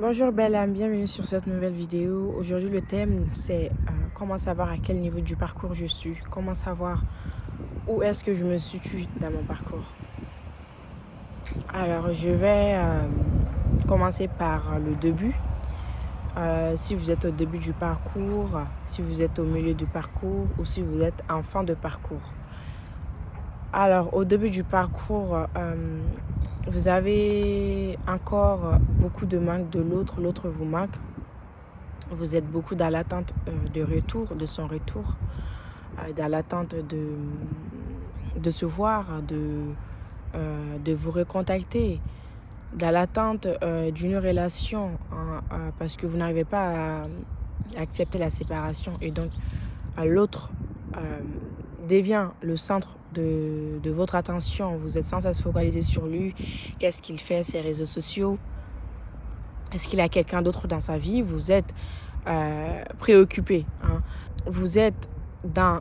Bonjour belle âme, bienvenue sur cette nouvelle vidéo. Aujourd'hui le thème c'est comment savoir à quel niveau du parcours je suis, comment savoir où est-ce que je me situe dans mon parcours. Alors je vais commencer par le début. Si vous êtes au début du parcours, si vous êtes au milieu du parcours ou si vous êtes en fin de parcours. Alors au début du parcours, vous avez encore beaucoup de manque de l'autre vous manque. Vous êtes beaucoup dans l'attente de retour, de son retour, dans l'attente de se voir, de vous recontacter, dans l'attente d'une relation, parce que vous n'arrivez pas à accepter la séparation. Et donc, l'autre devient le centre de votre attention. Vous êtes sans cesse focalisé sur lui. Qu'est-ce qu'il fait, ses réseaux sociaux? Est-ce qu'il a quelqu'un d'autre dans sa vie? Vous êtes préoccupé. Vous êtes dans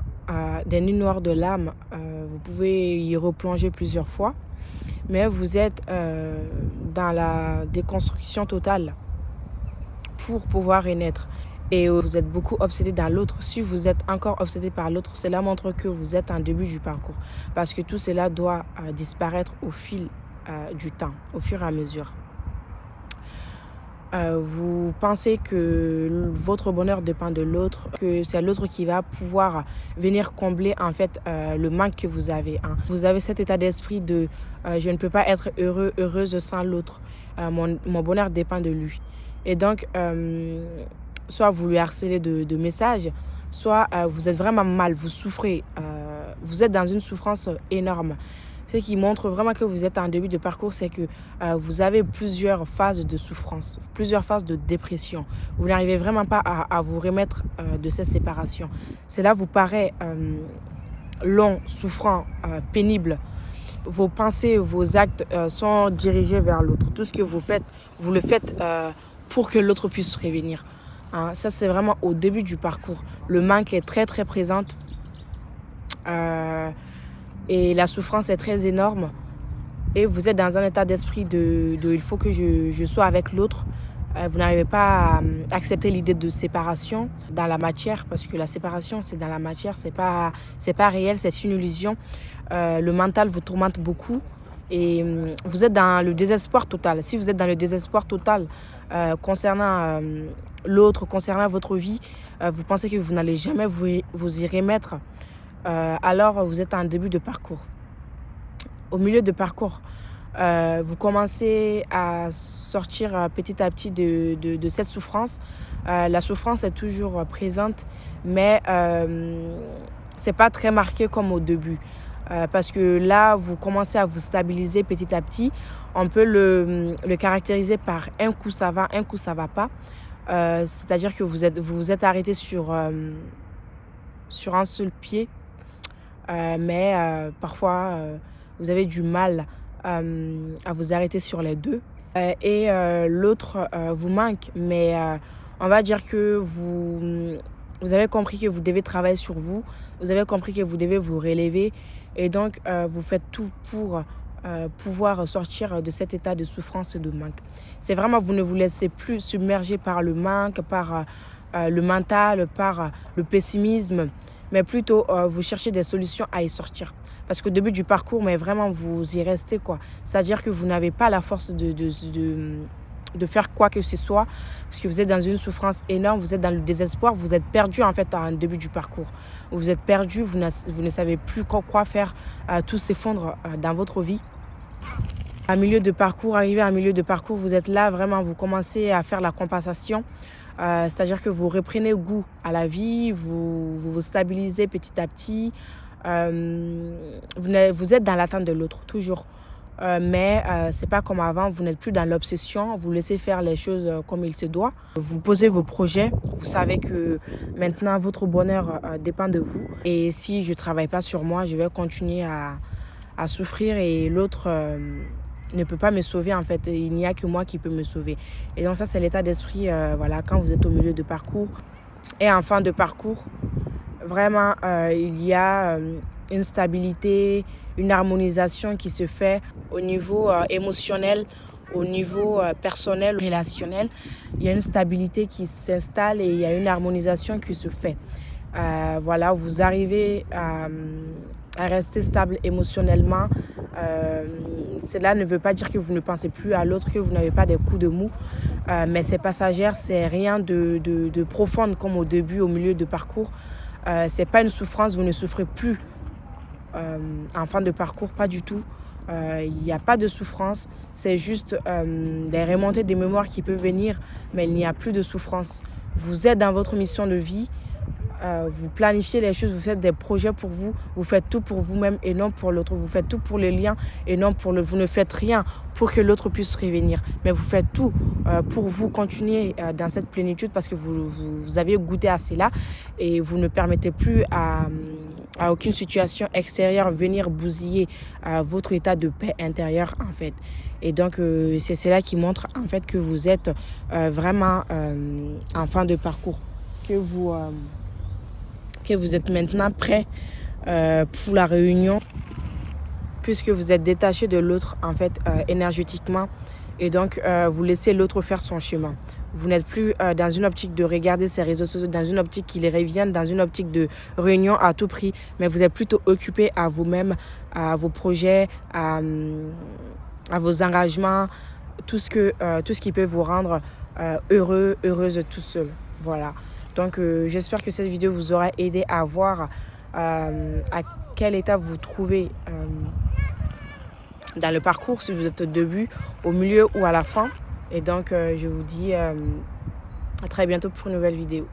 des nuits noires de l'âme. Vous pouvez y replonger plusieurs fois. Mais vous êtes dans la déconstruction totale pour pouvoir renaître. Et vous êtes beaucoup obsédé dans l'autre. Si vous êtes encore obsédé par l'autre, cela montre que vous êtes en début du parcours. Parce que tout cela doit disparaître au fil du temps, au fur et à mesure. Vous pensez que votre bonheur dépend de l'autre, que c'est l'autre qui va pouvoir venir combler en fait le manque que vous avez. Vous avez cet état d'esprit de je ne peux pas être heureuse sans l'autre. Mon bonheur dépend de lui. Et donc, soit vous lui harcelez de messages, soit vous êtes vraiment mal, vous souffrez, vous êtes dans une souffrance énorme. Ce qui montre vraiment que vous êtes en début de parcours, c'est que vous avez plusieurs phases de souffrance, plusieurs phases de dépression. Vous n'arrivez vraiment pas à vous remettre de cette séparation. Cela vous paraît long, souffrant, pénible. Vos pensées, vos actes sont dirigés vers l'autre. Tout ce que vous faites, vous le faites pour que l'autre puisse revenir. Ça, c'est vraiment au début du parcours. Le manque est très, très présent. Et la souffrance est très énorme. Et vous êtes dans un état d'esprit de il faut que je sois avec l'autre. Vous n'arrivez pas à accepter l'idée de séparation dans la matière, parce que la séparation, c'est dans la matière, c'est pas réel, c'est une illusion. Le mental vous tourmente beaucoup et vous êtes dans le désespoir total. Si vous êtes dans le désespoir total concernant l'autre, concernant votre vie, vous pensez que vous n'allez jamais vous y remettre, alors vous êtes en début de parcours. Au milieu de parcours, vous commencez à sortir petit à petit de cette souffrance. La souffrance est toujours présente, mais c'est pas très marqué comme au début. Parce que là, vous commencez à vous stabiliser petit à petit. On peut le caractériser par un coup ça va, un coup ça va pas. C'est-à-dire que vous vous êtes arrêté sur un seul pied, mais parfois vous avez du mal à vous arrêter sur les deux. Et l'autre vous manque, mais on va dire que vous avez compris que vous devez travailler sur vous, vous avez compris que vous devez vous relever et donc vous faites tout pour pouvoir sortir de cet état de souffrance et de manque. C'est vraiment, vous ne vous laissez plus submerger par le manque, par le mental, par le pessimisme, mais plutôt vous cherchez des solutions à y sortir. Parce qu'au début du parcours, mais vraiment, vous y restez, quoi. C'est-à-dire que vous n'avez pas la force de faire quoi que ce soit, parce que vous êtes dans une souffrance énorme, vous êtes dans le désespoir, vous êtes perdu en fait en début du parcours. Vous êtes perdu, vous ne savez plus quoi faire, tout s'effondre dans votre vie. À milieu de parcours, arrivé à un milieu de parcours, vous êtes là, vraiment, vous commencez à faire la compensation. C'est-à-dire que vous reprenez goût à la vie, vous stabilisez petit à petit. Vous êtes dans l'attente de l'autre, toujours. Mais c'est pas comme avant, vous n'êtes plus dans l'obsession, vous laissez faire les choses comme il se doit. Vous posez vos projets, vous savez que maintenant votre bonheur dépend de vous. Et si je ne travaille pas sur moi, je vais continuer à souffrir et l'autre ne peut pas me sauver en fait. Il n'y a que moi qui peux me sauver. Et donc ça, c'est l'état d'esprit voilà, quand vous êtes au milieu de parcours. Et en fin de parcours, vraiment, il y a une stabilité, une harmonisation qui se fait au niveau émotionnel, au niveau personnel, relationnel, il y a une stabilité qui s'installe et il y a une harmonisation qui se fait. Voilà, vous arrivez à rester stable émotionnellement. Cela ne veut pas dire que vous ne pensez plus à l'autre, que vous n'avez pas des coups de mou, mais c'est passagère, c'est rien de profond comme au début, au milieu de parcours. C'est pas une souffrance, vous ne souffrez plus en fin de parcours, pas du tout. Il n'y a pas de souffrance, c'est juste des remontées des mémoires qui peuvent venir, mais il n'y a plus de souffrance. Vous êtes dans votre mission de vie. Vous planifiez les choses, vous faites des projets pour vous, vous faites tout pour vous-même et non pour l'autre. Vous faites tout pour le lien et non pour le... Vous ne faites rien pour que l'autre puisse revenir, mais vous faites tout pour vous continuer dans cette plénitude parce que vous avez goûté à cela et vous ne permettez plus à aucune situation extérieure venir bousiller votre état de paix intérieure en fait. Et donc c'est cela qui montre en fait que vous êtes vraiment en fin de parcours, que vous êtes maintenant prêt pour la réunion puisque vous êtes détaché de l'autre en fait énergétiquement et donc vous laissez l'autre faire son chemin. Vous n'êtes plus dans une optique de regarder ses réseaux sociaux, dans une optique qu'il revienne, dans une optique de réunion à tout prix, mais vous êtes plutôt occupé à vous-même, à vos projets, à vos engagements, tout ce qui peut vous rendre heureux, heureuse tout seul. Voilà. Donc j'espère que cette vidéo vous aura aidé à voir à quel état vous vous trouvez dans le parcours, si vous êtes au début, au milieu ou à la fin. Et donc je vous dis à très bientôt pour une nouvelle vidéo.